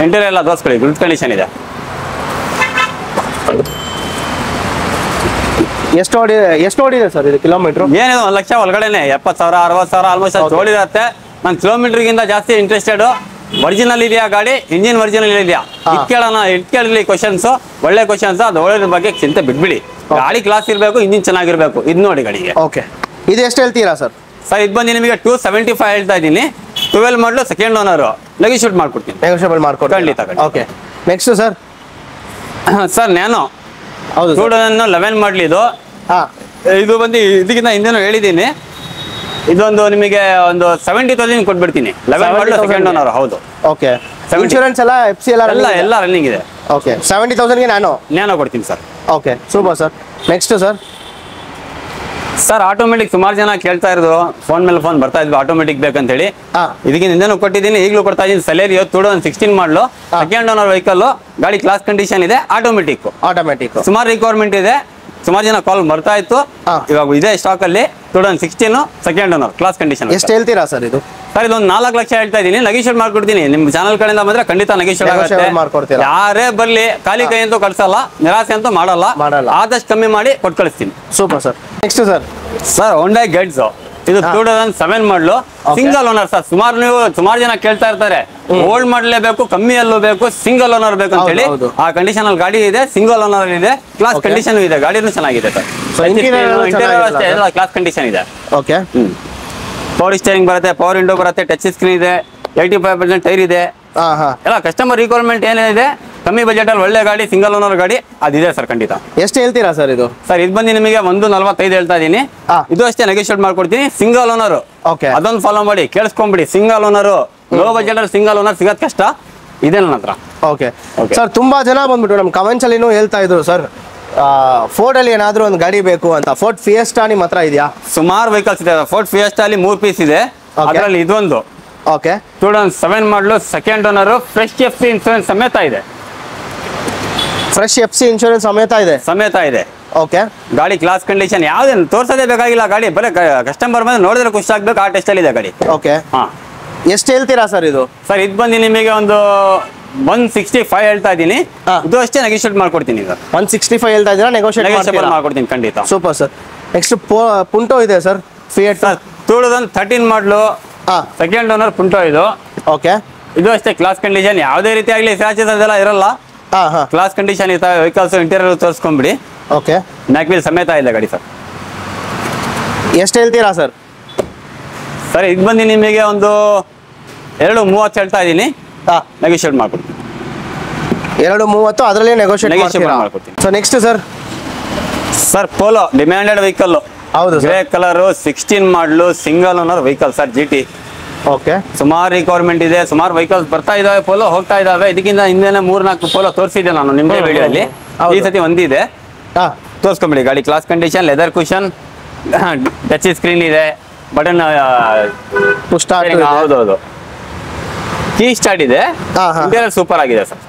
ಇಂಟೀರಿಯರ್ ಎಲ್ಲ ದೋಸ್ಕೊಳ್ಳಿ, ಗುಡ್ ಕಂಡೀಷನ್ ಇದೆ. ಎಷ್ಟು ಓಡಿದೆ ಸರ್ ಇದು ಕಿಲೋಮೀಟರ್? ಏನಿದೆ 1 ಲಕ್ಷ ಒಳಗಡೆನೆ, 70,000 60,000 ಆಲ್ಮೋಸ್ಟ್ ಅಷ್ಟು ಓಡಿರುತ್ತೆ. ನಾನು ಕಿಲೋಮೀಟರ್ಗಿಂತ ಜಾಸ್ತಿ ಇಂಟ್ರೆಸ್ಟೆಡ್ ಒರಿಜಿನಲ್ ಇದೆಯಾ ಗಾಡಿ, ಇಂಜಿನ್ ಒರಿಜಿನಲ್ ಇದೆಯಾ ಇಟ್ಕೇಳಲಿ ಕ್ವಶನ್ಸ್, ಒಳ್ಳೆ ಕ್ವಶನ್ಸ್. ಅದು ಒಳ್ಳೆ ಬಗ್ಗೆ ಚಿಂತೆ ಬಿಟ್ಬಿಡಿ. ಗಾಡಿ ಕ್ಲಾಸ್ ಇರಬೇಕು, ಇಂಜಿನ್ ಚೆನ್ನಾಗಿರ್ಬೇಕು. ಇದು ನೋಡಿ ಗಾಡಿಗೆ. ಓಕೆ ಇದು ಎಷ್ಟು ಹೇಳ್ತೀರಾ ಸರ್? ಇದು ಬಂದು ನಿಮಗೆ 275 ಹೇಳ್ತಾ ಇದ್ದೀನಿ. 12 ಮಾಡಲು ಸೆಕೆಂಡ್ ಓನರ್, ನೆಗೋಷಿಯೇಟ್ ಮಾಡ್ಕೊಡ್ತೀನಿ. ನೆಗೋಷಿಯೇಬಲ್ ಮಾಡ್ಕೊಡ್ತೀನಿ ಖಂಡಿತ. Okay next sir nano. ಹೌದು 2011 ಮಾಡಲಿ ಇದು. ಇದು ಬಂದು ಇದಕ್ಕಿಂತ ಹಿಂದೇನೋ ಹೇಳಿದ್ದೀನಿ. ಇದೊಂದು ನಿಮಗೆ ಒಂದು 70,000 ಕೊಟ್ಬಿಡ್ತೀನಿ. 11 ಮಾಡಲು ಸೆಕೆಂಡ್ ಓನರ್. ಹೌದು. ಓಕೆ ಇನ್ಶೂರೆನ್ಸ್ ಎಲ್ಲ FC ಎಲ್ಲ ರನ್ನಿಂಗ್ ಇದೆ. ಓಕೆ 70,000ಗೆ ನ್ಯಾನೋ ಕೊಡ್ತೀನಿ sir. Okay super sir. Next sir automatic ಸುಮಾರು ಜನ ಕೇಳ್ತಾ ಇರೋದು, ಫೋನ್ ಮೇಲೆ ಫೋನ್ ಬರ್ತಾ ಇದ್ವಿ ಆಟೋಮೆಟಿಕ್ ಬೇಕಂತ ಹೇಳಿ. ಇದಕ್ಕೆ ಹಿಂದೆನೂ ಕೊಟ್ಟಿದ್ದೀನಿ, ಈಗಲೂ ಕೊಡ್ತಾ ಇದ್ದೀನಿ. ಸೆಲೆರಿಯೋ 2016 ಮಾಡಲು ಸೆಕೆಂಡ್ ಓನರ್ ವೆಹಿಕಲ್, ಗಾಡಿ ಕ್ಲಾಸ್ ಕಂಡೀಷನ್ ಇದೆ, ಆಟೋಮೆಟಿಕ್. ಆಟೋಮೆಟಿಕ್ ಸುಮಾರು ರಿಕ್ವೈರ್ಮೆಂಟ್ ಇದೆ. ಸುಮಾರು ಜನ ಕಾಲ್ ಬರ್ತಾ ಇತ್ತು. ಹಾ. ಇವಾಗ ಇದೆ ಸ್ಟಾಕ್ ಅಲ್ಲಿ 2016 ಸೆಕೆಂಡ್ ಓನರ್ ಕ್ಲಾಸ್ ಕಂಡೀಷನ್. ಎಷ್ಟು ಹೇಳ್ತೀರಾ ಸರ್ ಇದು? ಸರ್ ಇದೊಂದು 4 ಲಕ್ಷ ಹೇಳ್ತಾ ಇದೀನಿ, ನೆಗೋಷಿಯೇಟ್ ಮಾಡ್ಕೊಡ್ತೀನಿ. ನಿಮ್ ಚಾನಲ್ ಕಡೆಯಿಂದ ಬಂದ್ರೆ ಖಂಡಿತ ನೆಗೋಷಿಯೇಟ್ ಆಗುತ್ತೆ. ಮಾಡ್ಕೊಡ್ತೀರಾ? ಯಾರೇ ಬರ್ಲಿ ಖಾಲಿ ಕೈ ಅಂತೂ ಕಳ್ಸಲ್ಲ, ನಿರಾಸೆ ಅಂತೂ ಮಾಡಲ್ಲ. ಆದಷ್ಟು ಕಮ್ಮಿ ಮಾಡಿ ಕೊಟ್ಟು ಕಳಿಸ್ತೀನಿ. Super sir. Next sir Hyundai Getz ಇದು 2007 ಮಾಡಲು ಸಿಂಗಲ್ ಓನರ್ ಸರ್. ಸುಮಾರು ಜನ ಕೇಳ್ತಾ ಇರ್ತಾರೆ ಓಲ್ಡ್ ಮಾಡಲೇ ಬೇಕು, ಕಮ್ಮಿಯಲ್ಲೂ ಬೇಕು, ಸಿಂಗಲ್ ಓನರ್ ಬೇಕು ಅಂತ ಹೇಳಿ. ಆ ಕಂಡೀಷನ್ ಅಲ್ಲಿ ಗಾಡಿ ಇದೆ, ಸಿಂಗಲ್ ಓನರ್ ಇದೆ, ಕ್ಲಾಸ್ ಕಂಡೀಷನ್ ಇದೆ, ಗಾಡಿನೂ ಚೆನ್ನಾಗಿದೆ ಸರ್. ಇಂಟೀರಿಯರ್ ಅಷ್ಟೇ ಎಲ್ಲ ಕ್ಲಾಸ್ ಕಂಡೀಷನ್ ಇದೆ. ಓಕೆ. ಪವರ್ ಸ್ಟೇರಿಂಗ್ ಬರುತ್ತೆ, ಪವರ್ ವಿಂಡೋ ಬರುತ್ತೆ, ಟಚ್ ಸ್ಕ್ರೀನ್ ಇದೆ, 85% ಟೈರ್ ಇದೆ. ಎಲ್ಲ ಕಸ್ಟಮರ್ ರಿಕ್ವೈರ್ಮೆಂಟ್ ಏನಿದೆ, ಕಮ್ಮಿ ಬಜೆಟ್ ಅಲ್ಲಿ ಒಳ್ಳೆ ಗಾಡಿ, ಸಿಂಗಲ್ ಓನರ್ ಗಾಡಿ ಅದಿದೆ ಸರ್ ಖಂಡಿತ. ಎಷ್ಟು ಹೇಳ್ತೀರಾ ಸರ್ ಇದು? ಸರ್ ಇದು ಬಂದು ನಿಮಗೆ 145 ಹೇಳ್ತಾ ಇದೀನಿ. ಇದು ಅಷ್ಟೇ ನೆಗೋಷಿಯೇಟ್ ಮಾಡ್ಕೊಡ್ತೀನಿ. ಸಿಂಗಲ್ ಓನರ್ ಅದೊಂದು ಫಾಲೋ ಮಾಡಿ ಕೇಳಿಸ್ಕೊಂಬಿಡಿ. ಸಿಂಗಲ್ ಓನರ್ ಲೋ ಬಜೆಟ್ ಅಲ್ಲಿ ಸಿಂಗಲ್ ಓನರ್ ಸಿಗೋದ್ ಕಷ್ಟ ಇದೆ ನನ್ನ ಹತ್ರ. Okay sir. ತುಂಬಾ ಜನ ಬಂದ್ಬಿಟ್ಟು ನಮ್ಮ ಕಮೆಂಟ್ಸ್ ಅಲ್ಲಿನೂ ಹೇಳ್ತಾ ಇದ್ರು ಸರ್ ಫೋರ್ಡ್ ಅಲ್ಲಿ ಏನಾದ್ರು ಒಂದು ಗಾಡಿ ಬೇಕು ಅಂತ. ಫೋರ್ಡ್ ಫಿಯೆಸ್ಟಾ ನಿಮ್ಮ ಹತ್ರ ಇದೆಯಾ? ಸುಮಾರು ವೆಹಿಕಲ್ಸ್ ಇದೆ. ಫೋರ್ಡ್ ಫಿಯೆಸ್ಟಾ ಅಲ್ಲಿ 3 ಪೀಸ್ ಇದೆ, ಅದರಲ್ಲಿ ಇದೊಂದು. ಓಕೆ. 2007 ಮಾಡಲು second owner, fresh FC insurance ಸಮೇತ ಇದೆ. ಫ್ರೆಶ್ FC ಇನ್ಶೂರೆನ್ಸ್ ಸಮೇತ ಇದೆ. ಓಕೆ. ಗಾಡಿ ಕ್ಲಾಸ್ ಕಂಡೀಷನ್ ಯಾವ್ದೇನು ತೋರ್ಸೋದೇ ಬೇಕಾಗಿಲ್ಲ. ಗಾಡಿ ಬರೀ ಕಸ್ಟಮರ್ ಬಂದು ನೋಡಿದ್ರೆ ಖುಷಿ ಆಗ್ಬೇಕು, ಆ ಟೆಸ್ಟ್ ಅಲ್ಲಿ ಇದೆ ಗಾಡಿ. ಓಕೆ. ಹಾ. ಎಷ್ಟು ಹೇಳ್ತೀರಾ ಸರ್ ಇದು? ಸರ್ ಇದು ಬಂದು ನಿಮಗೆ ಒಂದು 165 ಹೇಳ್ತಾ ಇದ್ದೀನಿ. ಇದು ಅಷ್ಟೇ ನೆಗೋಷಿಯೇಟ್ ಮಾಡ್ಕೊಡ್ತೀನಿ. 165 ಹೇಳ್ತಾ ಇದ್ದೀರಾ? ನೆಗೋಷಿಯೇಟ್ ಮಾಡ್ಕೊಡ್ತೀನಿ ಖಂಡಿತ. Super sir. ನೆಕ್ಸ್ಟ್ ಪುಂಟೋ ಇದೆ ಸರ್, ಫಿಯಟ್ 2013 ಮಾಡಲು ಸೆಕೆಂಡ್ ಓನರ್ ಪುಂಟೋ ಇದು. ಓಕೆ. ಇದು ಅಷ್ಟೇ ಕ್ಲಾಸ್ ಕಂಡೀಷನ್, ಯಾವುದೇ ರೀತಿ ಆಗಲಿ ಸ್ಕ್ರಾಚಸ್ ಅದೆಲ್ಲ ಇರಲ್ಲ. ಕ್ಲಾಸ್ ಕಂಡೀಷನ್ ಇರ್ತಾವೆ. ವೆಹಿಕಲ್ಸ್ ಇಂಟೀರಿಯರ್ ತೋರಿಸ್ಕೊಂಬಿಡಿ. ಓಕೆ. ಬ್ಯಾಕ್ ವೀಲ್ ಸಮೇತ ಇದೆ ಗಾಡಿ ಸರ್. ಎಷ್ಟು ಹೇಳ್ತೀರಾ ಸರ್? ಸರ್ ಇದು ಬಂದು ನಿಮಗೆ ಒಂದು 230 ಹೇಳ್ತಾ ಇದ್ದೀನಿ. ನೆಗೋಷಿಯೇಟ್ ಮಾಡ್ಕೊಡ್ತೀನಿ. 230 ಅದರಲ್ಲೇ ನೆಗೋಷಿಯೇಟ್ ಮಾಡ್ಕೊಡ್ತೀನಿ. So next sir polo demanded vehicle. ಹೌದು. ಗ್ರೇ ಕಲರ್ 16 ಮಾಡಲು single owner vehicle sir, GT. Okay. ಸುಮಾರು ರಿಕ್ವೈರ್ಮೆಂಟ್ ಇದೆ, ಸುಮಾರು ವೆಹಿಕಲ್ಸ್ ಬರ್ತಾ ಇದಾವೆ, ಪೋಲೋ ಹೋಗ್ತಾ ಇದಾವೆ. ಇದಕ್ಕಿಂತ ಹಿಂದೆನೆ 3-4 ಪೋಲೋ ತೋರಿಸಿದೆ ನಾನು ನಿಮ್ದೇ ವಿಡಿಯೋಲಿ. ಈ ಸತಿ ಒಂದಿದೆ, ತೋರಿಸ್ಕೊಂಬಿಡಿ. ಗಾಡಿ class condition, leather cushion, touch screen ಇದೆ, ಬಟನ್ ಹೌದೌದು, ಕೀ ಸ್ಟಾರ್ಟ್ ಇದೆ, ಇಂಟೀರಿಯರ್ ಸೂಪರ್ ಆಗಿದೆ ಸರ್.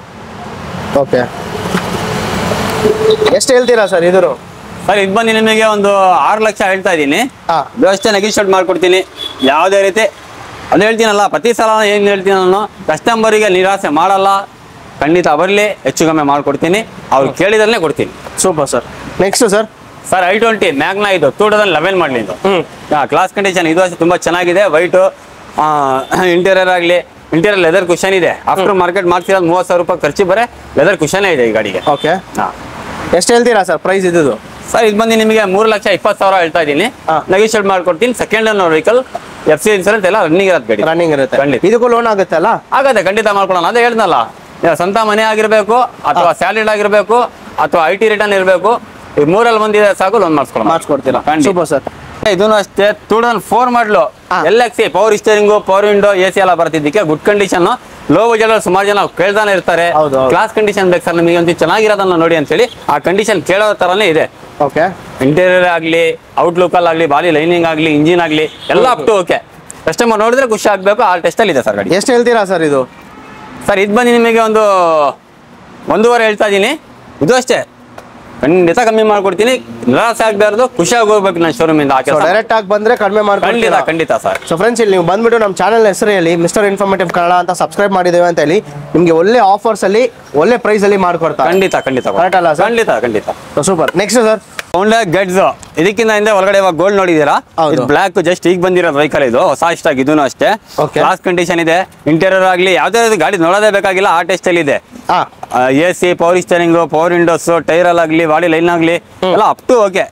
ಓಕೆ. ಎಷ್ಟು ಹೇಳ್ತೀರಾ ಸರ್ ಇದ್ರು? ಸರ್ ಇದು ಬಂದು ನಿಮಗೆ ಒಂದು 6 ಲಕ್ಷ ಹೇಳ್ತಾ ಇದ್ದೀನಿ. ವ್ಯವಸ್ಥೆ ನೆಗೋಷಿಯೇಟ್ ಮಾಡ್ಕೊಡ್ತೀನಿ. ಯಾವುದೇ ರೀತಿ ಅದು ಹೇಳ್ತೀನಲ್ಲ, ಪ್ರತಿ ಸಲ ಏನು ಹೇಳ್ತೀನಿ ನಾನು, ಕಸ್ಟಮರಿಗೆ ನಿರಾಸೆ ಮಾಡಲ್ಲ. ಖಂಡಿತ ಬರಲಿ, ಹೆಚ್ಚು ಕಮ್ಮಿ ಮಾಡ್ಕೊಡ್ತೀನಿ. ಅವ್ರು ಕೇಳಿದಲ್ಲೇ ಕೊಡ್ತೀನಿ. Super sir. Next sir I20 Magna ಇದು 2011 ಮಾಡಲಿದ್ದು. ಕ್ಲಾಸ್ ಕಂಡೀಷನ್ ಇದು ಅಷ್ಟೇ ತುಂಬ ಚೆನ್ನಾಗಿದೆ. ವೈಟು, ಇಂಟೀರಿಯರ್ ಆಗಲಿ, ಇಂಟೀರಿಯರ್ ಲೆದರ್ ಕುಷನ್ ಇದೆ. ಆಫ್ಟರ್ ಮಾರ್ಕೆಟ್ ಮಾಡ್ತಿರೋದು 30,000 ರೂಪಾಯಿ ಖರ್ಚು ಬರೇ ಲೆದರ್ ಕುಷನೇ ಇದೆ ಈ ಗಾಡಿಗೆ. ಓಕೆ. ಎಷ್ಟು ಹೇಳ್ತೀರಾ ಸರ್ ಪ್ರೈಸ್ ಇದು? ಸರ್ ಇದು ಬಂದು ನಿಮಗೆ 3,20,000 ಹೇಳ್ತಾ ಇದ್ದೀನಿ. ನೆಗೋಷಿಯೇಟ್ ಮಾಡ್ಕೊಡ್ತೀನಿ. Second owner vehicle, FC insurance ಎಲ್ಲ ರನ್ನಿಂಗ್ ಇರುತ್ತೆ ಗಾಡಿ. ರನ್ನಿಂಗ್ ಇರುತ್ತೆ. ಖಂಡಿತ ಇದಕ್ಕೂ ಲೋನ್ ಆಗುತ್ತೆ ಅಲ್ಲ? ಆಗತ್ತೆ, ಖಂಡಿತ ಮಾಡ್ಕೊಳ್ಳೋಣ. ಅದೇ ಹೇಳ್ದಲ್ಲ, ಸ್ವಂತ ಮನೆ ಆಗಿರ್ಬೇಕು, ಅಥವಾ ಸ್ಯಾಲರಿಡ್ ಆಗಿರ್ಬೇಕು, ಅಥವಾ IT ರಿಟರ್ನ್ ಇರಬೇಕು. ಈ 3ರಲ್ಲಿ ಬಂದಿದೆ ಸಾಕು, ಲೋನ್ ಮಾಡಿಸ್ಕೊಡ್ತೀರಾ? Super sir. ಇದನ್ನು ಅಷ್ಟೇ 2004 ಮಾಡಲು LXi power steering, power window, AC ಎಲ್ಲ ಬರ್ತಿದ್ದಕ್ಕೆ ಗುಡ್ ಕಂಡೀಷನ್. ಲೋ ಬಜೆಟ್ ಅಲ್ಲಿ ಸುಮಾರು ಜನ ಕೇಳ್ತಾನೆ ಇರ್ತಾರೆ, ಕ್ಲಾಸ್ ಕಂಡೀಷನ್ ಬೇಕು ಸರ್ ನಿಮಗೆ ಒಂದು ಚೆನ್ನಾಗಿರೋದನ್ನ ನೋಡಿ ಅಂತ ಹೇಳಿ. ಆ ಕಂಡೀಷನ್ ಕೇಳೋ ತರನೇ ಇದೆ. ಓಕೆ. ಇಂಟೀರಿಯರ್ ಆಗಲಿ, ಔಟ್ಲುಕ್ ಅಲ್ಲಿ ಆಗಲಿ, ಬಾಡಿ ಲೈನಿಂಗ್ ಆಗಲಿ, ಇಂಜಿನ್ ಆಗಲಿ ಎಲ್ಲ ಅಪ್ ಟು ಓಕೆ. ಕಸ್ಟಮರ್ ನೋಡಿದ್ರೆ ಖುಷಿ ಆಗ್ಬೇಕು, ಆ ಟೆಸ್ಟ್ ಅಲ್ಲಿ ಇದೆ ಸರ್ ಗಾಡಿ. ಎಷ್ಟು ಹೇಳ್ತೀರಾ ಸರ್ ಇದು? ಸರ್ ಇದು ಬಂದು ನಿಮಗೆ ಒಂದು 1.5 ಹೇಳ್ತಾ ಇದ್ದೀನಿ. ಇದು ಅಷ್ಟೇ ಖಂಡಿತ ಕಮ್ಮಿ ಮಾಡ್ಕೊಡ್ತೀನಿ. ನಿರಾಸೆ ಆಗಬಾರ್ದು, ಖುಷಿಯಾಗಿ ಹೋಗ್ಬೇಕು ನನ್ನ ಶೋರೂಮ್ ಇಂದ. ಡೈರೆಕ್ಟ್ ಆಗಿ ಬಂದ್ರೆ ಕಡಿಮೆ ಮಾಡ್ಕೊಡ್ತೀರಾ? ಖಂಡಿತ ಖಂಡಿತ ಸರ್. ಸೊ ಫ್ರೆಂಡ್ಸ್, ಇಲ್ಲಿ ನೀವು ಬಂದ್ಬಿಟ್ಟು ನಮ್ಮ ಚಾನಲ್ ಹೆಸರು ಹೇಳಿ, ಮಿಸ್ಟರ್ ಇನ್ಫಾರ್ಮೇಟಿವ್ ಕನ್ನಡ ಅಂತ ಸಬ್ಸ್ಕ್ರೈಬ್ ಮಾಡಿದ್ದೇವೆ ಅಂತ ಹೇಳಿ, ನಿಮ್ಗೆ ಒಳ್ಳೆ ಆಫರ್ಸ್ ಅಲ್ಲಿ ಒಳ್ಳೆ ಪ್ರೈಸ್ ಅಲ್ಲಿ ಮಾಡ್ಕೊಡ್ತಾರೆ. ಖಂಡಿತ ಖಂಡಿತ ಕರೆಕ್ಟ್ ಅಲ್ಲ ಸರ್? ಖಂಡಿತ ಖಂಡಿತ. Super. Next sir Hyundai Getz. ಇದಕ್ಕಿಂತ ಹಿಂದೆ ಒಳಗಡೆ ಇವಾಗ ಗೋಲ್ಡ್ ನೋಡಿದೀರಾ? ಬ್ಲಾಕ್ ಜಸ್ಟ್ ಈಗ ಬಂದಿರೋದು ವೆಹಿಕಲ್ ಇದು, ಹೊಸ ಸ್ಟಾಕ್. ಇದೂ ಅಷ್ಟೇ ಕ್ಲಾಸ್ ಕಂಡೀಷನ್ ಇದೆ. ಇಂಟೀರಿಯರ್ ಆಗಲಿ ಯಾವುದೇ ಗಾಡಿ ನೋಡೋದೇ ಬೇಕಾಗಿಲ್ಲ, ಆ ಟೆಸ್ಟ್ ಅಲ್ಲಿ ಇದೆ. AC, power steering, power Windows, tyre ಆಗಲಿ, ಬಾಡಿ ಲೈನ್ ಆಗಲಿ ಎಲ್ಲ ಅಪ್ ಟು ಓಕೆ.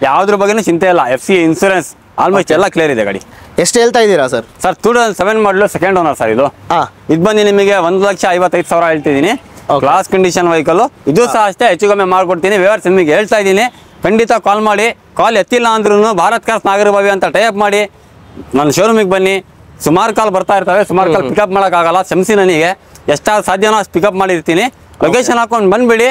ಯಾವ್ದ್ರ ಬಗ್ಗೆನೂ ಚಿಂತೆ ಇಲ್ಲ. FC ಇನ್ಸೂರೆನ್ಸ್ ಆಲ್ಮೋಸ್ಟ್ ಎಲ್ಲ ಕ್ಲಿಯರ್ ಇದೆ ಗಾಡಿ. ಎಷ್ಟು ಹೇಳ್ತಾ ಇದ್ದೀರಾ ಸರ್? ಸರ್ 2007 ಮಾಡಲು ಸೆಕೆಂಡ್ ಓನರ್ ಸರ್ ಇದು. ಇದು ಬಂದು ನಿಮಗೆ 1,55,000 ಹೇಳ್ತಿದ್ದೀನಿ. ಕ್ಲಾಸ್ ಕಂಡೀಷನ್ ವೆಹಿಕಲ್ ಇದು ಸಹ ಅಷ್ಟೇ, ಹೆಚ್ಚು ಕಮ್ಮಿ ಮಾಡ್ಕೊಡ್ತೀನಿ. ವ್ಯವಹಾರ ನಿಮಗೆ ಹೇಳ್ತಾ ಇದ್ದೀನಿ, ಖಂಡಿತ ಕಾಲ್ ಮಾಡಿ. ಕಾಲ್ ಎತ್ತಿಲ್ಲ ಅಂದ್ರೂ ಭಾರತ್ ಕಾರ್ಸ್ ನಾಗರಭಾವಿ ಅಂತ ಟೈಪ್ ಮಾಡಿ ನನ್ನ ಶೋರೂಮಿಗೆ ಬನ್ನಿ. ಸುಮಾರು ಕಾಲ್ ಬರ್ತಾ ಇರ್ತವೆ, ಸುಮಾರು ಕಾಲ್ ಪಿಕಪ್ ಮಾಡೋಕ್ಕಾಗಲ್ಲ. ಕ್ಷಮಿಸಿ, ನನಗೆ ಎಷ್ಟಾದ್ರು ಸಾಧ್ಯನೋ ಅಷ್ಟು ಪಿಕಪ್ ಮಾಡಿರ್ತೀನಿ. ಲೊಕೇಶನ್ ಹಾಕೊಂಡು ಬಂದ್ಬಿಡಿ,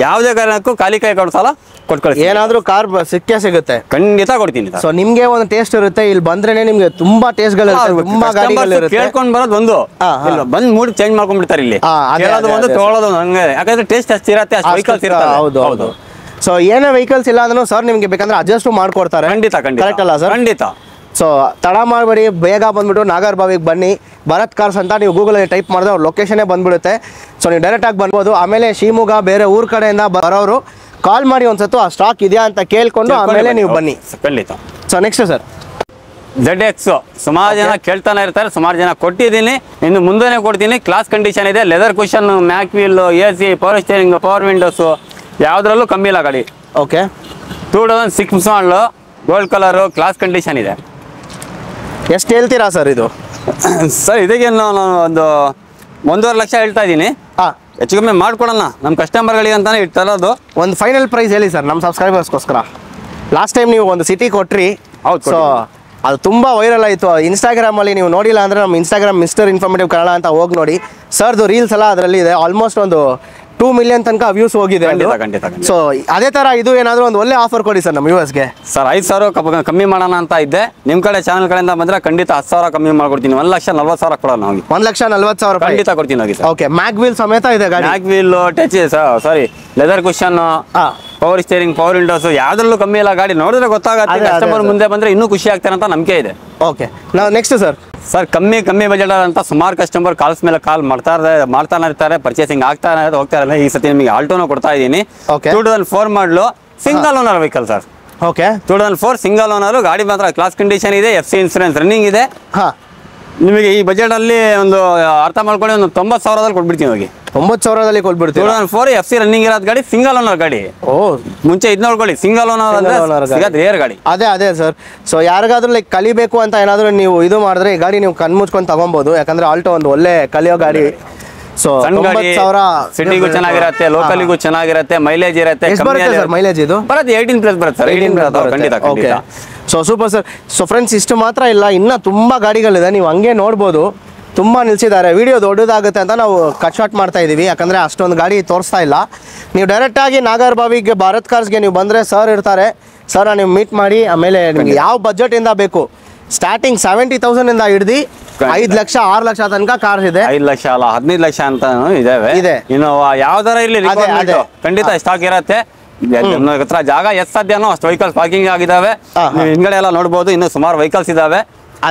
ಯಾವುದೇ ಕಾರಣಕ್ಕೂ ಖಾಲಿ ಕೈ ಕೊಡ್ಸಲ್ಲ, ಕೊಟ್ಕೊಳ್ಳಿ. ಏನಾದ್ರೂ ಕಾರ್ ಸಿಕ್ಕೇ ಸಿಗುತ್ತೆ, ಖಂಡಿತ ಕೊಡ್ತೀನಿ. ಸೊ ನಿಮ್ಗೆ ಒಂದು ಟೇಸ್ಟ್ ಇರುತ್ತೆ, ಇಲ್ಲಿ ಬಂದ್ರೇನೆ ನಿಮ್ಗೆ ತುಂಬಾ ಟೇಸ್ಟ್ಗಳು, ತುಂಬಾ ಗಾಡಿಗಳು ಇರುತ್ತೆ. ಕೇಳ್ಕೊಂಡು ಬರೋದು ಒಂದು, ಬಂದ್ ಮೂಡ್ ಚೇಂಜ್ ಮಾಡ್ಕೊಂಡ್ಬಿಡ್ತಾರೆ ಇಲ್ಲಿ. ಕೇಳೋದು ಒಂದು, ತಗೊಳ್ಳೋದು ಹಂಗೆ. ಯಾಕಂದ್ರೆ ಟೇಸ್ಟ್ ಅಷ್ಟು ಇರುತ್ತೆ, ಅಷ್ಟು ವೆಹಿಕಲ್ಸ್ ಇರುತ್ತೆ. ಹೌದು ಹೌದು. ಸೊ ಏನೇ ವೆಹಿಕಲ್ಸ್ ಇಲ್ಲ ಅಂದ್ರೂ ಸರ್ ನಿಮಗೆ ಬೇಕಂದ್ರೆ ಅಡ್ಜಸ್ಟ್ ಮಾಡ್ಕೊಡ್ತಾರೆ. ಖಂಡಿತ ಖಂಡಿತ ಕರೆಕ್ಟ್ ಅಲ್ಲ ಸರ್? ಖಂಡಿತ. ಸೊ ತಡ ಮಾಡಬೇಡಿ, ಬೇಗ ಬಂದ್ಬಿಟ್ಟು ನಾಗರಬಾವಿಗೆ ಬನ್ನಿ. ಭರತ್ ಕಾರ್ಸ್ ಅಂತ ನೀವು ಗೂಗಲಲ್ಲಿ ಟೈಪ್ ಮಾಡಿದ್ರೆ ಅವ್ರ ಲೊಕೇಶನ್ನೇ ಬಂದ್ಬಿಡುತ್ತೆ. ಸೊ ನೀವು ಡೈರೆಕ್ಟಾಗಿ ಬರ್ಬೋದು. ಆಮೇಲೆ ಶಿವಮೊಗ್ಗ ಬೇರೆ ಊರ ಕಡೆಯಿಂದ ಬರೋರು ಕಾಲ್ ಮಾಡಿ ಒಂದ್ಸತ್ತು ಆ ಸ್ಟಾಕ್ ಇದೆಯಾ ಅಂತ ಕೇಳ್ಕೊಂಡು ಆಮೇಲೆ ನೀವು ಬನ್ನಿ. ಖಂಡಿತ. ಸೊ ನೆಕ್ಸ್ಟ್ ಸರ್ ZX ಸುಮಾರು ಜನ ಕೇಳ್ತಾನೆ ಇರ್ತಾರೆ, ಸುಮಾರು ಜನ ಕೊಟ್ಟಿದ್ದೀನಿ, ಇನ್ನು ಮುಂದೆನೇ ಕೊಡ್ತೀನಿ. ಕ್ಲಾಸ್ ಕಂಡೀಷನ್ ಇದೆ, leather cushion, mag wheel, AC, power steering, power windows, ಯಾವುದ್ರಲ್ಲೂ ಕಮ್ಮಿ ಇಲ್ಲ ಗಾಡಿ. ಓಕೆ 2006 ಮಾಡಲು, ಗೋಲ್ಡ್ ಕಲರು, ಕ್ಲಾಸ್ ಕಂಡೀಷನ್ ಇದೆ. ಎಷ್ಟು ಹೇಳ್ತೀರಾ ಸರ್ ಇದು? ಸರ್ ಇದಕ್ಕೆ ನಾನು ಒಂದು 1.5 ಲಕ್ಷ ಹೇಳ್ತಾ ಇದ್ದೀನಿ. ಹಾಂ, ಹೆಚ್ಚು ಕಮ್ಮಿ ಮಾಡ್ಕೊಡೋಣ ನಮ್ಮ ಕಸ್ಟಮರ್ಗಳಿಗೆ ಅಂತಾನೆ ಇಟ್ಟಿರೋದು. ಒಂದು ಫೈನಲ್ ಪ್ರೈಸ್ ಹೇಳಿ ಸರ್ ನಮ್ಮ ಸಬ್ಸ್ಕ್ರೈಬರ್ಸ್ಗೋಸ್ಕರ. ಲಾಸ್ಟ್ ಟೈಮ್ ನೀವು ಒಂದು ಸಿಟಿ ಕೊಟ್ರಿ. ಹೌದು, ಸೊ ಅದು ತುಂಬ ವೈರಲ್ ಆಯಿತು ಇನ್ಸ್ಟಾಗ್ರಾಮಲ್ಲಿ. ನೀವು ನೋಡಿಲ್ಲ ಅಂದರೆ ನಮ್ಮ ಇನ್ಸ್ಟಾಗ್ರಾಮ್ ಮಿಸ್ಟರ್ ಇನ್ಫಾರ್ಮೇಟಿವ್ ಕನ್ನಡ ಅಂತ ಹೋಗಿ ನೋಡಿ. ಸರ್ದು ರೀಲ್ಸ್ ಎಲ್ಲ ಅದರಲ್ಲಿ ಇದೆ. ಆಲ್ಮೋಸ್ಟ್ ಒಂದು 2 ಮಿಲಿಯನ್ ತನಕ ವ್ಯೂಸ್ ಹೋಗಿದೆ. ಖಂಡಿತ ಖಂಡಿತ ಖಂಡಿತ. ಸೊ ಅದೇ ಥರ ಇದು ಏನಾದರೂ ಒಂದು ಒಳ್ಳೆ ಆಫರ್ ಕೊಡಿ ಸರ್ ನಮ್ಮ ವ್ಯೂವರ್ಸ್ಗೆ. ಸರ್ 5,000 ಕಮ್ಮಿ ಮಾಡೋಣ ಅಂತ ಇದ್ದೆ. ನಿಮ್ಮ ಕಡೆ ಚಾನಲ್ ಕಡೆಯಿಂದ ಬಂದರೆ ಖಂಡಿತ 10,000 ಕಮ್ಮಿ ಮಾಡ್ಕೊಡ್ತೀನಿ. 1,40,000 ಕೊಡೋಣ ಹೋಗಿ. 1,40,000 ಖಂಡಿತ ಕೊಡ್ತೀನಿ ಹೋಗಿ ಸರ್. ಓಕೆ, ಮ್ಯಾಗ್ ವೀಲ್ ಸಮೇತ ಇದೆ ಗಾಡಿ. Mag wheel, touch, sorry leather cushion, power steering, power windows, ಯಾವ್ದ್ರಲ್ಲೂ ಕಮ್ಮಿ ಇಲ್ಲ ಗಾಡಿ. ನೋಡಿದ್ರೆ ಗೊತ್ತಾಗುತ್ತೆ. ಅದೇ, ಕಸ್ಟಮರ್ ಅದೇ. ಮುಂದೆ ಬಂದ್ರೆ ಇನ್ನೂ ಖುಷಿ ಆಗ್ತಾರೆ ಅಂತ ನಂಬಿಕೆ ಇದೆ. ಓಕೆ, ನಾವು ನೆಕ್ಸ್ಟ್ ಸರ್ ಕಮ್ಮಿ ಬಜೆಟ್ ಅಂತ ಸುಮಾರು ಕಸ್ಟಮರ್ ಕಾಲ್ಸ್ ಮೇಲೆ ಕಾಲ್ ಮಾಡ್ತಾನೆ ಇರ್ತಾರೆ. ಪರ್ಚೇಸಿಂಗ್ ಹೋಗ್ತಾ ಇರಲ್ಲ. ಈ ಸತಿ ನಿಮಗೆ ಆಲ್ಟೋನ ಕೊಡ್ತಾ ಇದ್ದೀನಿ. Okay. 2004 ಮಾಡಲು, single owner vehicle sir. Okay 2004 single owner ಗಾಡಿ ಮಾತ್ರ ಕ್ಲಾಸ್ ಕಂಡೀಷನ್ ಇದೆ. FC ಇನ್ಸೂರೆನ್ಸ್ ರನ್ನಿಂಗ್ ಇದೆ. ಹಾಂ, ನಿಮಗೆ ಈ ಬಜೆಟ್ ಅಲ್ಲಿ ಒಂದು ಅರ್ಥ ಮಾಡ್ಕೊಂಡು ಒಂದು 90,000 ಕೊಟ್ಬಿಡ್ತೀನಿ ಹೋಗಿ. 90,000 ಕೊಟ್ಬಿಡ್ತೀವಿ. 2004 FC ರನ್ನಿಂಗ್ ಇರೋದು ಗಾಡಿ, ಸಿಂಗಲ್ ಓನರ್ ಗಾಡಿ. ಓ, ಮುಂಚೆ ಇದು ನೋಡ್ಕೊಳ್ಳಿ, ಸಿಂಗಲ್ ಓನರ್ Single owner ಅಂದ್ರೆ ಗಾಡಿ. ಸಿಗೋದು ರೇರ್ ಗಾಡಿ. ಅದೇ ಸರ್. ಸೊ ಯಾರಿಗಾದ್ರೂ ಲೈಕ್ ಕಲಿಬೇಕು ಅಂತ ಏನಾದರೂ ನೀವು ಇದು ಮಾಡಿದ್ರೆ ಈ ಗಾಡಿ ನೀವು ಕಣ್ಮುಚ್ಕೊಂಡು ತಗೊಬೋದು. ಯಾಕಂದ್ರೆ ಆಲ್ಟೋ ಒಂದು ಒಳ್ಳೆ ಕಲಿಯೋ ಗಾಡಿ. ಸೊ ಸಣ್ಣ ಗಾಡಿ, 90,000 ಸಿಟಿಗೂ ಚೆನ್ನಾಗಿರತ್ತೆ, ಲೋಕಲಿಗೂ ಚೆನ್ನಾಗಿರತ್ತೆ, ಮೈಲೇಜ್ ಇರುತ್ತೆ. ಎಷ್ಟು ಬರುತ್ತೆ ಸರ್ ಮೈಲೇಜ್ ಇದು? ಬರುತ್ತೆ 18+ ಬರುತ್ತೆ ಸರ್. 18 ಬರುತ್ತೆ. ಖಂಡಿತ ಓಕೆ. ಖಂಡಿತ. So super sir. So friends, ಇಷ್ಟು ಮಾತ್ರ ಇಲ್ಲ, ಇನ್ನೂ ತುಂಬ ಗಾಡಿಗಳಿದೆ. ನೀವು ಹಂಗೆ ನೋಡ್ಬೋದು, ತುಂಬ ನಿಲ್ಸಿದ್ದಾರೆ. ವಿಡಿಯೋ ದೊಡ್ಡದಾಗುತ್ತೆ ಅಂತ ನಾವು ಕಟ್ ಶಾರ್ಟ್ ಮಾಡ್ತಾ ಇದ್ದೀವಿ. ಯಾಕಂದರೆ ಅಷ್ಟೊಂದು ಗಾಡಿ ತೋರಿಸ್ತಾ ಇಲ್ಲ. ನೀವು ಡೈರೆಕ್ಟಾಗಿ ನಾಗರಬಾವಿಗೆ ಭಾರತ್ ಕಾರ್ಸ್ಗೆ ನೀವು ಬಂದರೆ ಸರ್ ಇರ್ತಾರೆ. ಸರ್ ನೀವು ಮೀಟ್ ಮಾಡಿ. ಆಮೇಲೆ ನಿಮ್ಗೆ ಯಾವ ಬಜೆಟಿಂದ ಬೇಕು, ಸ್ಟಾರ್ಟಿಂಗ್ 70,000 ಹಿಡ್ದು 5 ಲಕ್ಷ 6 ಲಕ್ಷ ತನಕ ಕಾರ್ಸ್ ಇದೆ. 5 ಲಕ್ಷ ಅಲ್ಲ, 15 ಲಕ್ಷ ಅಂತ ಇದೆ. ಇನ್ನು ಯಾವ್ದಾರ ಇರ್ಲಿ ಅದೇ. ಖಂಡಿತ ಸ್ಟಾಕ್ ಇರತ್ತೆ. ನಮ್ಮ ಹತ್ರ ಜಾಗ ಎಷ್ಟು ಸಾಧ್ಯನೋ ಅಷ್ಟು ವೆಹಿಕಲ್ಸ್ ಪಾರ್ಕಿಂಗ್ ಆಗಿದಾವೆ. ನೀವು ಹಿಂದ್ಗಡೆ ಎಲ್ಲ ನೋಡ್ಬೋದು. ಇನ್ನು ಸುಮಾರು ವೆಹಿಕಲ್ಸ್ ಇದಾವೆ.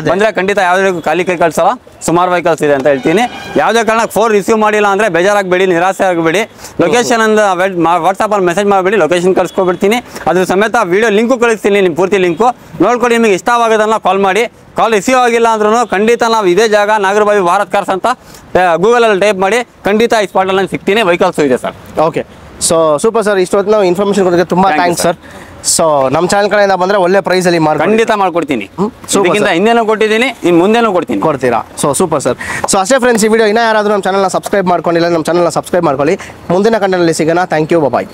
ಬಂದ್ರೆ ಖಂಡಿತ ಯಾವುದೇ ಖಾಲಿ ಕೈ ಕಳ್ಸಲ್ಲ. ಸುಮಾರು ವೆಹಿಕಲ್ಸ್ ಇದೆ ಅಂತ ಹೇಳ್ತೀನಿ. ಯಾವುದೇ ಕಾರಣಕ್ಕೆ ಫೋನ್ ರಿಸೀವ್ ಮಾಡಿಲ್ಲ ಅಂದರೆ ಬೇಜಾರಾಗಬೇಡಿ, ನಿರಾಸೆ ಆಗಬೇಡಿ. ಲೊಕೇಶನ್ ಅಂದ ವಾಟ್ಸಪ್ಪಲ್ಲಿ ಮೆಸೇಜ್ ಮಾಡಿಬಿಡಿ, ಲೊಕೇಶನ್ ಕಳಿಸ್ಕೊಬಿಡ್ತೀನಿ. ಅದ್ರ ಸಮೇತ ವಿಡಿಯೋ ಲಿಂಕು ಕಳಿಸ್ತೀನಿ, ನಿಮ್ಮ ಪೂರ್ತಿ ಲಿಂಕು ನೋಡ್ಕೊಂಡು ನಿಮಗೆ ಇಷ್ಟವಾಗೋದನ್ನ ಕಾಲ್ ಮಾಡಿ. ಕಾಲ್ ರಿಸೀವ್ ಆಗಿಲ್ಲ ಅಂದ್ರೂ ಖಂಡಿತ ನಾವು ಇದೇ ಜಾಗ ನಾಗರಬಾವಿ ಭಾರತ್ ಕಾರ್ಸ್ ಅಂತ ಗೂಗಲಲ್ಲಿ ಟೈಪ್ ಮಾಡಿ ಖಂಡಿತ ಈ ಸ್ಪಾಟಲ್ಲಿ ನಾನು ಸಿಗ್ತೀನಿ. ವೆಹಿಕಲ್ಸು ಇದೆ sir. Okay, so super sir. ಇಷ್ಟೊತ್ತು ನಾವು ಇನ್ಫಾರ್ಮೇಷನ್ ಕೊಡೋದಕ್ಕೆ ತುಂಬ ಥ್ಯಾಂಕ್ಸ್ ಸರ್. ಸೊ ನಮ್ಮ ಚಾನಲ್ ಕಡೆಯಿಂದ ಬಂದರೆ ಒಳ್ಳೆ ಪ್ರೈಸಲ್ಲಿ ಖಂಡಿತ ಮಾಡ್ಕೊಡ್ತೀನಿ. ಇದಕ್ಕಿಂತ ಹಿಂದೆನೂ ಕೊಟ್ಟಿದ್ದೀನಿ, ಇನ್ನು ಮುಂದೆನೂ ಕೊಡ್ತೀರಾ. So super sir. ಸೊ ಅಷ್ಟೇ ಫ್ರೆಂಡ್ಸ್, ಈ ವಿಡಿಯೋ ಇನ್ನೂ ಯಾರಾದರೂ ನಮ್ಮ ಚಾನಲ್ನ ಸಬ್ಸ್ಕ್ರೈಬ್ ಮಾಡ್ಕೊಂಡಿಲ್ಲ, ನಮ್ಮ ಚಾನಲ್ನ ಸಬ್ಸ್ಕ್ರೈಬ್ ಮಾಡ್ಕೊಳ್ಳಿ. ಮುಂದಿನ ಕಂಟೆಂಟಲ್ಲಿ ಸಿಗೋಣ. Thank you, bye.